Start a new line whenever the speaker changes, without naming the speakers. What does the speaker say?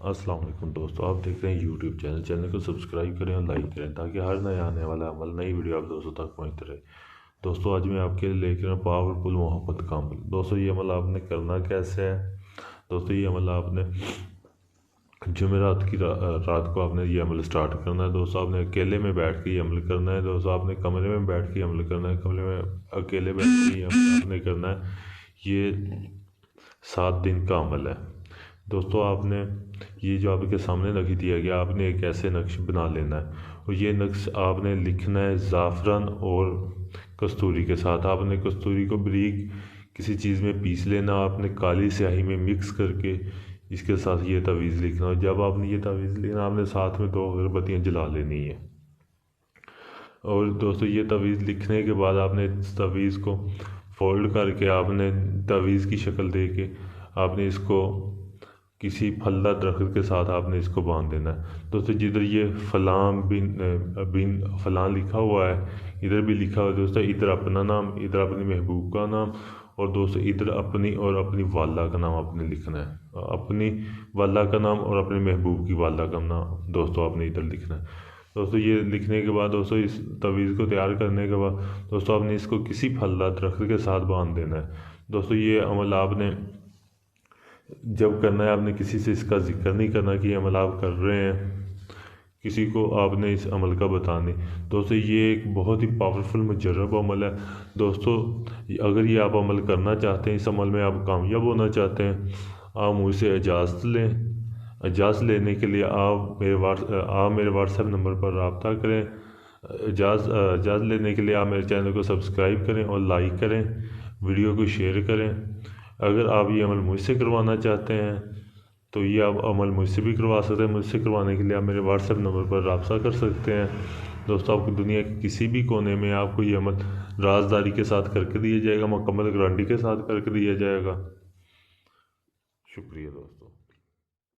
السلام علیکم دوستو، آپ دیکھ رہے ہیں یوٹیوب چینل کو سبسکرائب کریں اور لائک کریں تاکہ ہر نئے آنے والا عمل نئی ویڈیو آپ دوستوں تک پہنچتے رہے۔ دوستو آج میں آپ کے لیے لے کر پاورفل محبت کا عمل۔ دوستو یہ عمل آپ نے کرنا کیسے ہے؟ دوستو یہ عمل آپ نے جمعرات کی رات کو آپ نے یہ عمل سٹارٹ کرنا ہے۔ دوستو آپ نے اکیلے میں بیٹھ کے یہ عمل کرنا ہے۔ دوستو آپ نے کمرے میں بیٹھ کے عمل کرنا ہے، کمرے میں اکیلے بیٹھ کے یہ عمل آپ نے کرنا ہے۔ یہ 7 دن کا عمل ہے۔ دوستو آپ نے یہ جو آپ کے سامنے نقش دیا گیا، آپ نے ایک ایسے نقش بنا لینا ہے اور یہ نقش آپ نے لکھنا ہے زعفران اور کستوری کے ساتھ۔ آپ نے کستوری کو بریک کسی چیز میں پیس لینا، آپ نے کالی سیاہی میں مکس کر کے اس کے ساتھ یہ تعویذ لکھنا۔ اور جب آپ نے یہ تعویذ لکھنا، آپ نے ساتھ میں 2 اگربتیاں جلا لینی ہے۔ اور دوستو یہ تعویذ لکھنے کے بعد آپ نے اس تعویذ کو فولڈ کر کے آپ نے تعویذ کی شکل دے کے آپ نے اس کو کسی پھلدار درخت کے ساتھ آپ نے اس کو باندھ دینا ہے۔ دوستو جدھر یہ فلاں بن فلاں لکھا ہوا ہے، ادھر بھی لکھا ہوا ہے دوستو، ادھر اپنا نام، ادھر اپنی محبوب کا نام، اور دوستو ادھر اپنی اور اپنی والدہ کا نام آپ نے لکھنا ہے۔ اپنی والدہ کا نام اور اپنے محبوب کی والدہ کا نام دوستو آپ نے ادھر لکھنا ہے۔ دوستو یہ لکھنے کے بعد دوستو اس تعویذ کو تیار کرنے کے بعد دوستو آپ نے اس کو کسی پھلدار درخت کے ساتھ باندھ دینا ہے۔ دوستو یہ عمل آپ نے جب کرنا ہے، آپ نے کسی سے اس کا ذکر نہیں کرنا کہ یہ عمل آپ کر رہے ہیں، کسی کو آپ نے اس عمل کا بتانے۔ دوستو یہ ایک بہت ہی پاورفل مجرب عمل ہے۔ دوستو اگر یہ آپ عمل کرنا چاہتے ہیں، اس عمل میں آپ کامیاب ہونا چاہتے ہیں، آپ مجھ سے اجازت لیں۔ اجازت لینے کے لیے آپ میرے واٹس ایپ نمبر پر رابطہ کریں۔ اجازت لینے کے لیے آپ میرے چینل کو سبسکرائب کریں اور لائک کریں، ویڈیو کو شیئر کریں۔ اگر آپ یہ عمل مجھ سے کروانا چاہتے ہیں تو یہ آپ عمل مجھ سے بھی کروا سکتے ہیں۔ مجھ سے کروانے کے لیے آپ میرے واٹس ایپ نمبر پر رابطہ کر سکتے ہیں۔ دوستو آپ کو دنیا کے کسی بھی کونے میں آپ کو یہ عمل رازداری کے ساتھ کر کے دیا جائے گا، مکمل گارنٹی کے ساتھ کر کے دیا جائے گا۔ شکریہ دوستو۔